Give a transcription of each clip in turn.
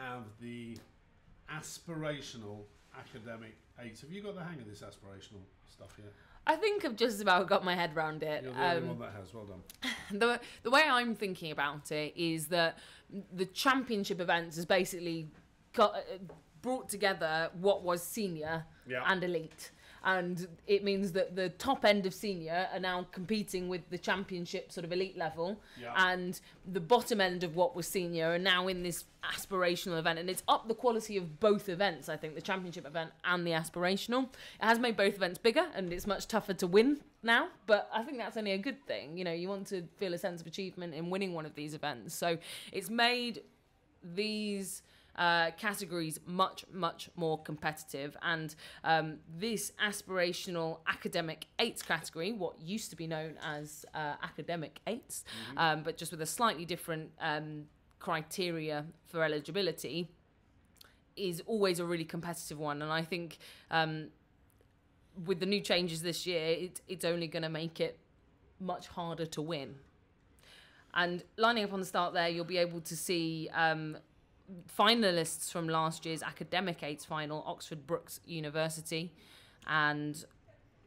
have the aspirational academic 8. Have you got the hang of this aspirational stuff yet? I think I've just about got my head around it. You're the only one that has. Well done. The way I'm thinking about it is that the championship events has basically brought together what was senior and elite. And it means that the top end of senior are now competing with the championship sort of elite level. Yeah. And the bottom end of what was senior are now in this aspirational event. And it's up the quality of both events, I think, the championship event and the aspirational. It has made both events bigger and it's much tougher to win now. But I think that's only a good thing. You know, you want to feel a sense of achievement in winning one of these events. So it's made these categories much more competitive, and this aspirational academic 8s category, what used to be known as academic 8s, but just with a slightly different criteria for eligibility, is always a really competitive one. And I think with the new changes this year, it's only going to make it much harder to win. And lining up on the start there, you'll be able to see finalists from last year's academic 8s final, Oxford Brookes University, and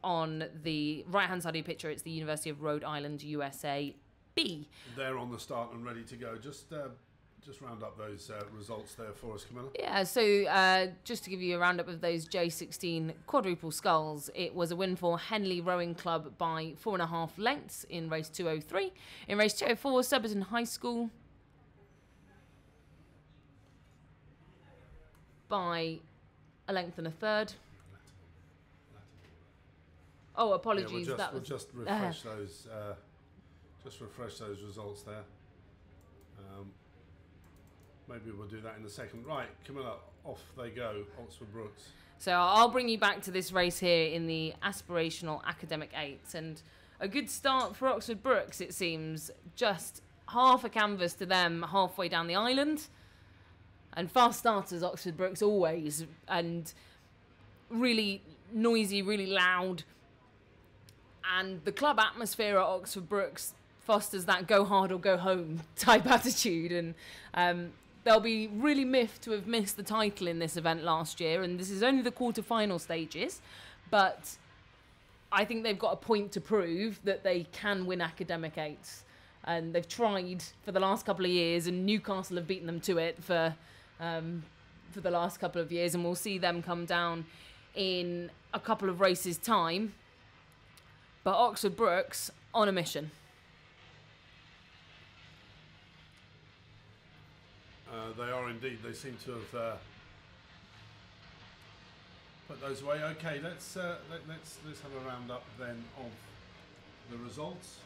on the right hand side of your picture it's the University of Rhode Island, USA B. They're on the start and ready to go. Just round up those results there for us, Camilla. Yeah, so just to give you a roundup of those J16 quadruple sculls, it was a win for Henley Rowing Club by 4.5 lengths in race 203. In race 204, Surbiton High School by a length and a third. Oh, apologies. Yeah, we'll just refresh those. Just refresh those results there. Maybe we'll do that in a second. Right, Camilla, off they go. Oxford Brookes. So I'll bring you back to this race here in the aspirational academic 8s, and a good start for Oxford Brookes. It seems just half a canvas to them halfway down the island. And fast starters, Oxford Brookes always, and really noisy, really loud. And the club atmosphere at Oxford Brookes fosters that go hard or go home type attitude. And they'll be really miffed to have missed the title in this event last year. And this is only the quarter-final stages. But I think they've got a point to prove that they can win academic 8s. And they've tried for the last couple of years, and Newcastle have beaten them to it for the last couple of years, and we'll see them come down in a couple of races' time. But Oxford Brookes on a mission. They are indeed. They seem to have put those away. Okay, let's have a roundup then of the results.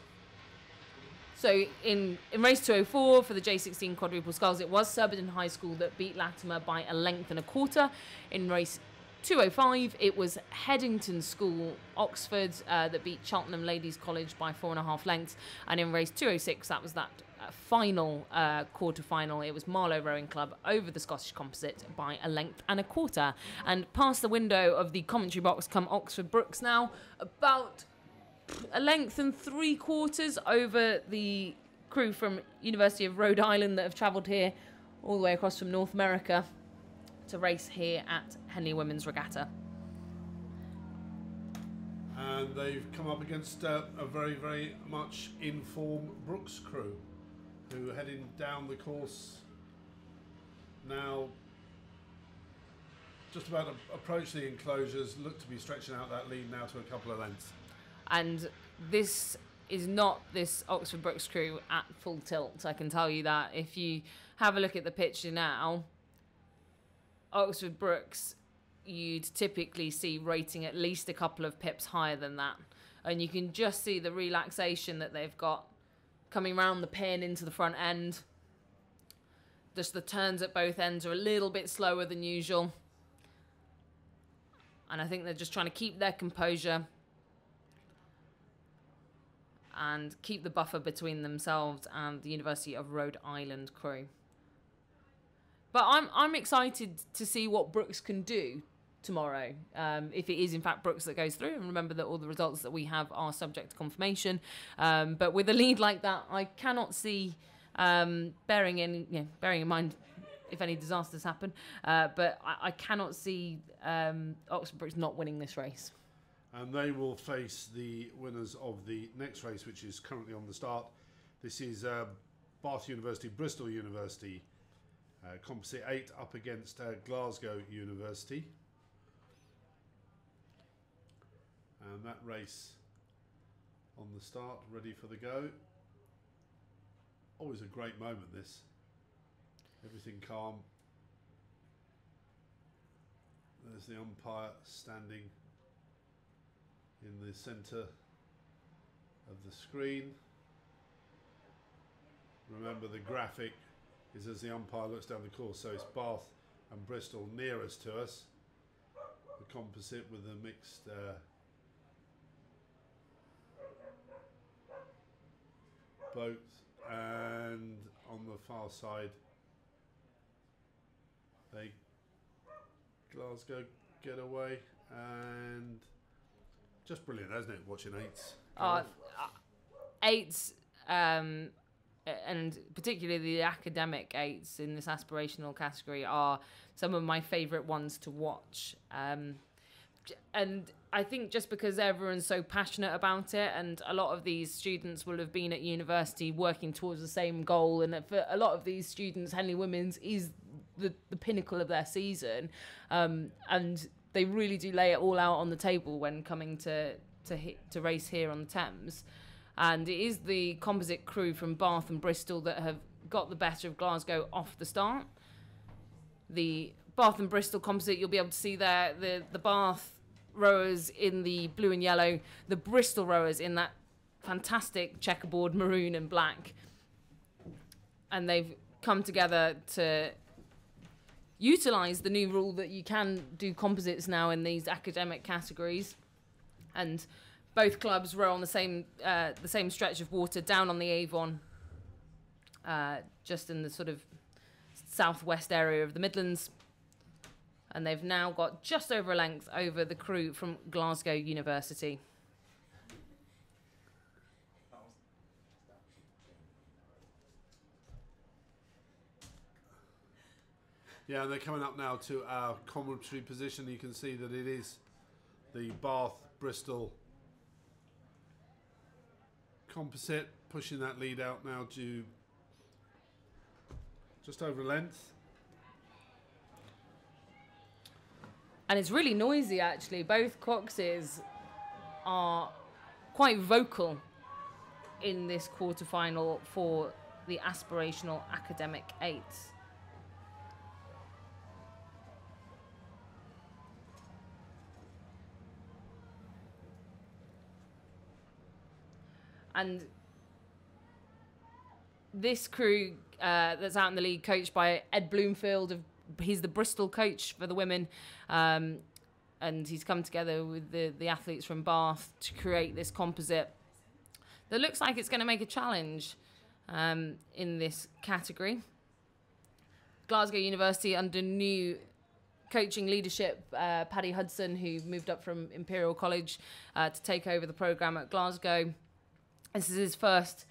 So in race 204 for the J16 quadruple sculls, it was Surbiton High School that beat Latimer by a length and a quarter. In race 205, it was Headington School, Oxford, that beat Cheltenham Ladies College by 4.5 lengths. And in race 206, that was that final quarter-final. It was Marlow Rowing Club over the Scottish Composite by a length and a quarter. And past the window of the commentary box come Oxford Brookes now, about a length and 3/4 over the crew from University of Rhode Island that have travelled here all the way across from North America to race here at Henley Women's Regatta. And they've come up against a very much in-form Brookes crew, who are heading down the course now, just about to approach the enclosures, look to be stretching out that lead now to a couple of lengths. And this is not this Oxford Brookes crew at full tilt, I can tell you that. If you have a look at the picture now, Oxford Brookes, you'd typically see rating at least a couple of pips higher than that. And you can just see the relaxation that they've got coming round the pin into the front end. Just the turns at both ends are a little bit slower than usual. And I think they're just trying to keep their composure and keep the buffer between themselves and the University of Rhode Island crew. But I'm excited to see what Brookes can do tomorrow, if it is in fact Brookes that goes through. And remember that all the results that we have are subject to confirmation. But with a lead like that, I cannot see, bearing in mind if any disasters happen. But I cannot see Oxford Brookes not winning this race. And they will face the winners of the next race, which is currently on the start. This is Bath University, Bristol University, Composite 8 up against Glasgow University. And that race on the start, ready for the go. Always a great moment, this. Everything calm. There's the umpire standing in the centre of the screen. Remember, the graphic is as the umpire looks down the course, so it's Bath and Bristol nearest to us. The composite with the mixed boat, and on the far side, Glasgow get away, and just brilliant, isn't it, watching eights? Eights, and particularly the academic eights in this aspirational category are some of my favourite ones to watch. And I think just because everyone's so passionate about it, and a lot of these students will have been at university working towards the same goal, and for a lot of these students, Henley Women's is the pinnacle of their season, and they really do lay it all out on the table when coming to race here on the Thames. And it is the composite crew from Bath and Bristol that have got the better of Glasgow off the start. The Bath and Bristol composite, you'll be able to see there the Bath rowers in the blue and yellow, the Bristol rowers in that fantastic checkerboard maroon and black. And they've come together to utilise the new rule that you can do composites now in these academic categories. And both clubs row on the same stretch of water down on the Avon, just in the sort of southwest area of the Midlands. And they've now got just over a length over the crew from Glasgow University. Yeah, they're coming up now to our commentary position. You can see that it is the Bath Bristol composite pushing that lead out now to just over a length. And it's really noisy, actually. Both Coxes are quite vocal in this quarterfinal for the aspirational academic eights. And this crew that's out in the league, coached by Ed Bloomfield, he's the Bristol coach for the women, and he's come together with the athletes from Bath to create this composite that looks like it's going to make a challenge in this category. Glasgow University, under new coaching leadership, Paddy Hudson, who moved up from Imperial College to take over the programme at Glasgow. This is his first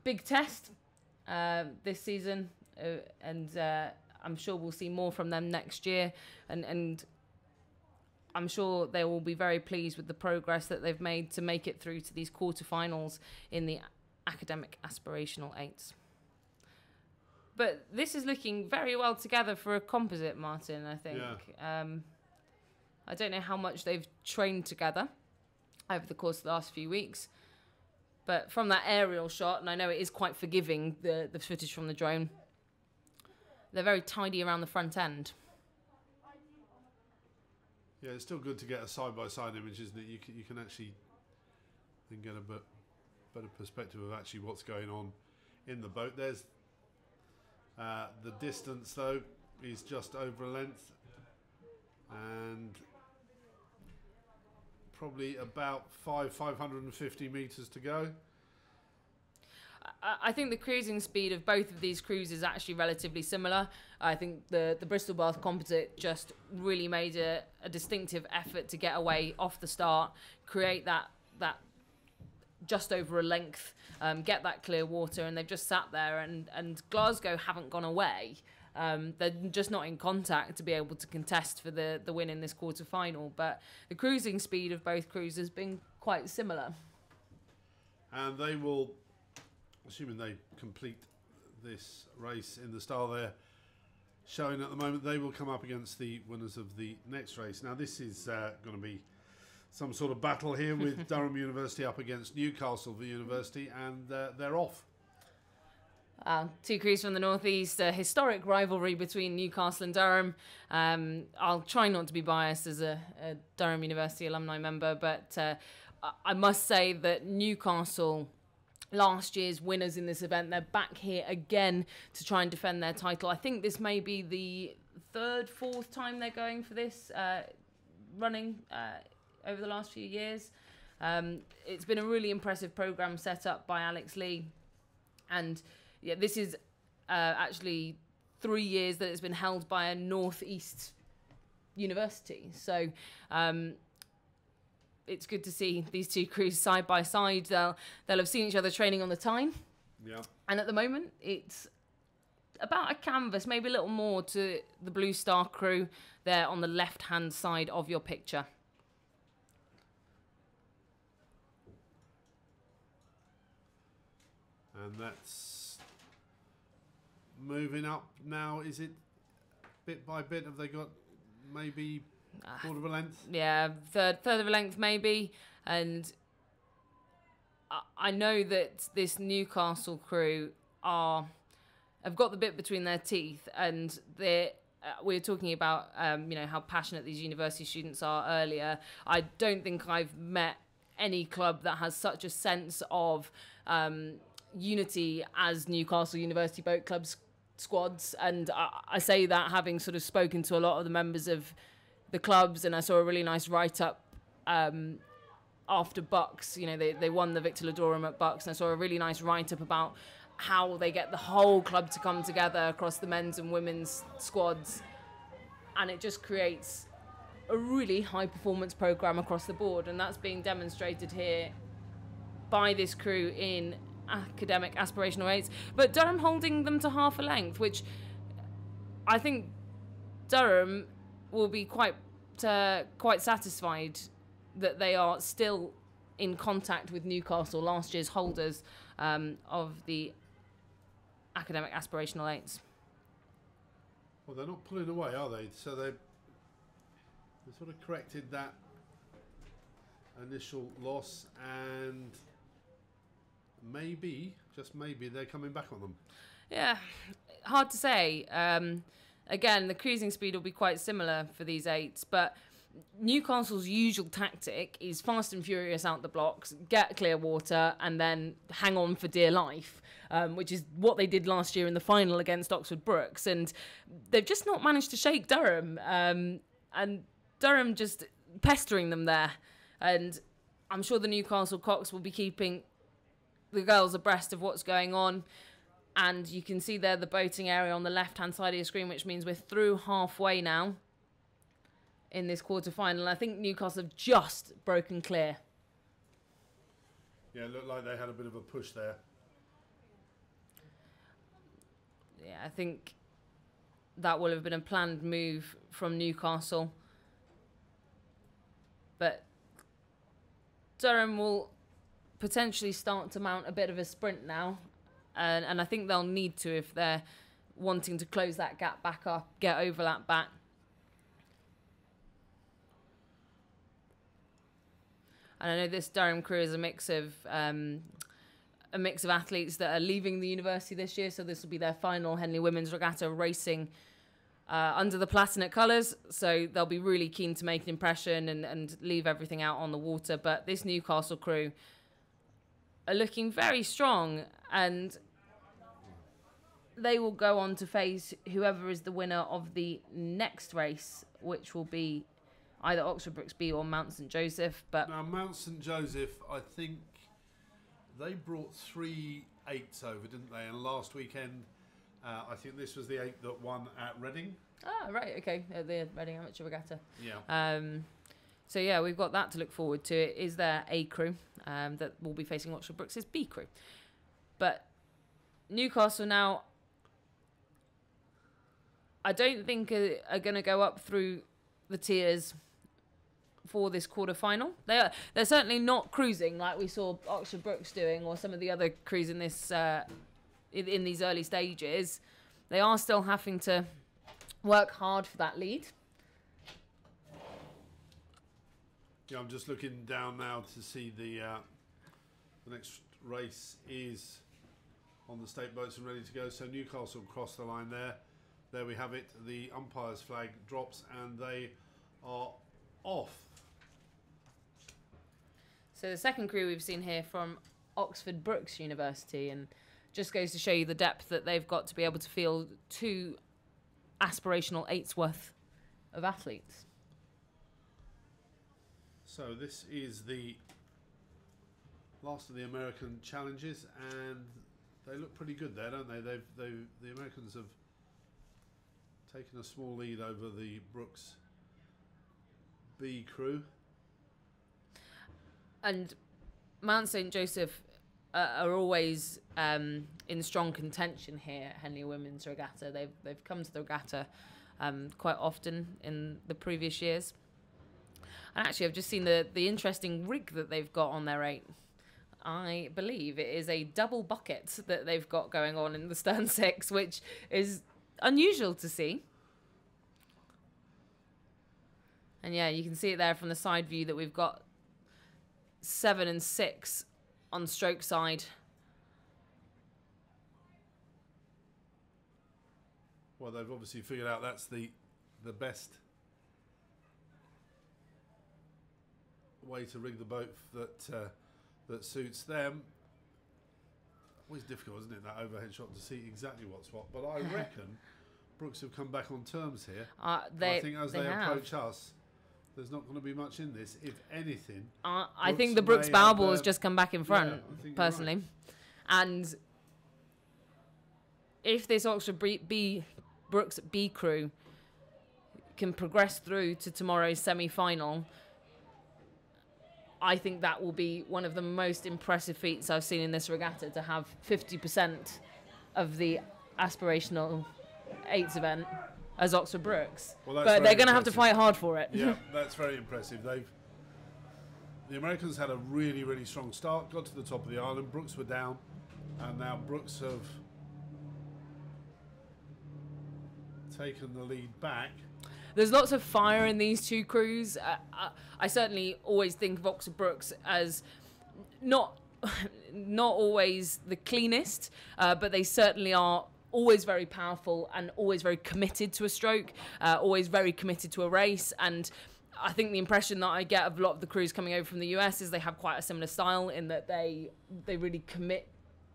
big test this season, and I'm sure we'll see more from them next year. And I'm sure they will be very pleased with the progress that they've made to make it through to these quarterfinals in the academic aspirational eights. But this is looking very well together for a composite, Martin, I think. Yeah. I don't know how much they've trained together over the course of the last few weeks. But from that aerial shot, and I know it is quite forgiving, the footage from the drone, they're very tidy around the front end. Yeah, it's still good to get a side-by-side image, isn't it? You can actually then get a better perspective of actually what's going on in the boat. There's the distance, though, is just over a length, and probably about 550 metres to go. I think the cruising speed of both of these crews is actually relatively similar. I think the Bristol Bath composite just really made a distinctive effort to get away off the start, create that just over a length, get that clear water, and they've just sat there, and Glasgow haven't gone away. They're just not in contact to be able to contest for the win in this quarter-final. But the cruising speed of both crews has been quite similar. And they will, assuming they complete this race in the style they're showing at the moment, they will come up against the winners of the next race. Now, this is going to be some sort of battle here with Durham University up against Newcastle University, and they're off. Two crews from the northeast, a historic rivalry between Newcastle and Durham. I'll try not to be biased as a Durham University alumni member, but I must say that Newcastle, last year's winners in this event, they're back here again to try and defend their title. I think this may be the fourth time they're going for this running over the last few years. It's been a really impressive programme set up by Alex Lee, and yeah, this is actually 3 years that it's been held by a northeast university. So it's good to see these two crews side by side. They'll have seen each other training on the Tyne. Yeah. And at the moment, it's about a canvas, maybe a little more, to the Blue Star crew there on the left-hand side of your picture. And that's moving up now. Is it bit by bit? Have they got maybe quarter of a length? Yeah, third of a length maybe. And I know that this Newcastle crew have got the bit between their teeth, and we were talking about how passionate these university students are earlier. I don't think I've met any club that has such a sense of unity as Newcastle University Boat Club's squads, and I say that having sort of spoken to a lot of the members of the clubs, and I saw a really nice write-up after Bucks. They won the Victor Durham at Bucks, and I saw a really nice write-up about how they get the whole club to come together across the men's and women's squads, and it just creates a really high-performance programme across the board, and that's being demonstrated here by this crew in academic aspirational weights, but Durham holding them to half a length, which I think Durham will be quite satisfied that they are still in contact with Newcastle, last year's holders of the academic aspirational eights. Well, they're not pulling away, are they? So they sort of corrected that initial loss, and maybe, just maybe, they're coming back on them. Yeah, hard to say. Again, the cruising speed will be quite similar for these eights, but Newcastle's usual tactic is fast and furious out the blocks, get clear water, and then hang on for dear life, which is what they did last year in the final against Oxford Brookes. And they've just not managed to shake Durham, and Durham just pestering them there. And I'm sure the Newcastle Cox will be keeping the girls abreast of what's going on. And you can see there the boating area on the left-hand side of your screen, which means we're through halfway now in this quarter-final. I think Newcastle have just broken clear. Yeah, it looked like they had a bit of a push there. Yeah, I think that will have been a planned move from Newcastle. But Durham will potentially start to mount a bit of a sprint now. And I think they'll need to if they're wanting to close that gap back up, get overlap back. And I know this Durham crew is a mix of athletes that are leaving the university this year. So this will be their final Henley Women's Regatta racing under the Platinate colours. So they'll be really keen to make an impression and leave everything out on the water. But this Newcastle crew are looking very strong, and they will go on to face whoever is the winner of the next race, which will be either Oxford Brookes B or Mount St Joseph. But now Mount St Joseph, I think they brought 3 eights over, didn't they? And last weekend, I think this was the 8 that won at Reading. Ah, right, okay, the Reading Amateur Regatta. Yeah. So yeah, we've got that to look forward to. It is their A crew that will be facing Oxford Brookes' B crew. But Newcastle now, I don't think are going to go up through the tiers for this quarter-final. They're certainly not cruising like we saw Oxford Brookes doing, or some of the other crews in this in these early stages. They are still having to work hard for that lead. Yeah, I'm just looking down now to see the next race is on the state boats and ready to go. So Newcastle crossed the line there. There we have it. The umpire's flag drops and they are off. So the second crew we've seen here from Oxford Brookes University, and just goes to show you the depth that they've got to be able to field 2 aspirational eights worth of athletes. So this is the last of the American challenges, and they look pretty good there, don't they? The Americans have taken a small lead over the Brookes B crew. And Mount St. Joseph are always in strong contention here at Henley Women's Regatta. They've come to the regatta quite often in the previous years. And actually, I've just seen the interesting rig that they've got on their 8. I believe it is a double bucket that they've got going on in the stern 6, which is unusual to see. And yeah, you can see it there from the side view that we've got 7 and 6 on stroke side. Well, they've obviously figured out that's the best way to rig the boat that suits them. Always difficult, isn't it, that overhead shot, to see exactly what's what. But I reckon Brookes have come back on terms here. I think as they approach us, there's not going to be much in this, if anything. I think the Brookes bow ball has just come back in front, personally. Right. And if this Oxford Brookes B crew can progress through to tomorrow's semi-final, I think that will be one of the most impressive feats I've seen in this regatta, to have 50% of the aspirational 8s event as Oxford Brookes. Well, but they're going to have to fight hard for it. Yeah, that's very impressive. The Americans had a really, really strong start, got to the top of the island. Brookes were down, and now Brookes have taken the lead back. There's lots of fire in these 2 crews. I certainly always think of Oxford Brookes as not always the cleanest, but they certainly are always very powerful and always very committed to a stroke, always very committed to a race. And I think the impression that I get of a lot of the crews coming over from the US is they have quite a similar style, in that they really commit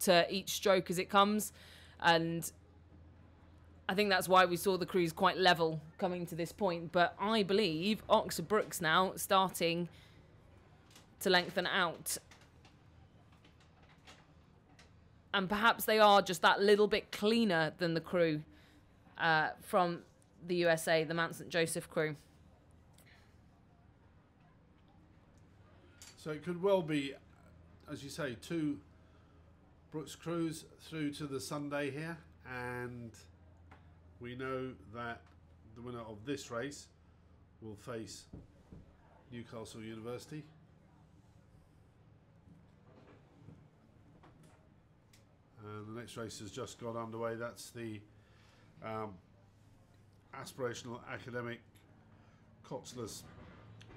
to each stroke as it comes. And I think that's why we saw the crews quite level coming to this point. But I believe Oxford Brookes now starting to lengthen out. And perhaps they are just that little bit cleaner than the crew from the USA, the Mount St. Joseph crew. So it could well be, as you say, 2 Brookes crews through to the Sunday here. And we know that the winner of this race will face Newcastle University. And the next race has just got underway. That's the aspirational academic Coxless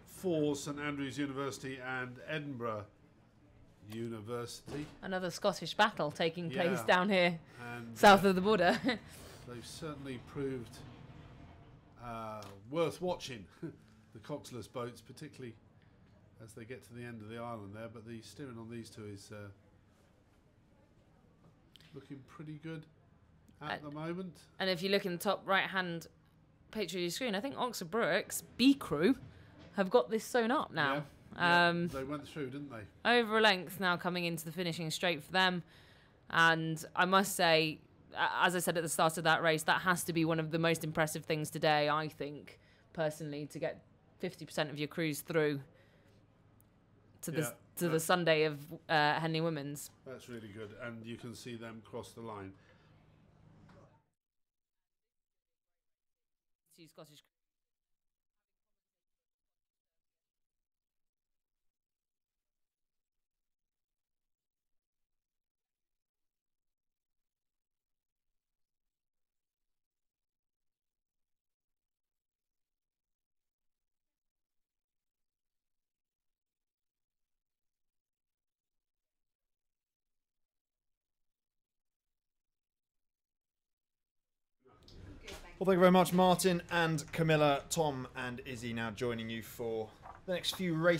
for St Andrews University and Edinburgh University. Another Scottish battle taking place down here, and south of the border. They've certainly proved worth watching, the Coxless boats, particularly as they get to the end of the island there. But the steering on these 2 is looking pretty good at the moment. And if you look in the top right-hand picture of your screen, I think Oxford Brookes B crew have got this sewn up now. Yeah, they went through, didn't they? Over a length now, coming into the finishing straight for them. And I must say, as I said at the start of that race, that has to be one of the most impressive things today, I think, personally, to get 50% of your crews through to to the Sunday of Henley Women's. That's really good, and you can see them cross the line. Scottish. Well, thank you very much, Martin and Camilla, Tom and Izzy now joining you for the next few races.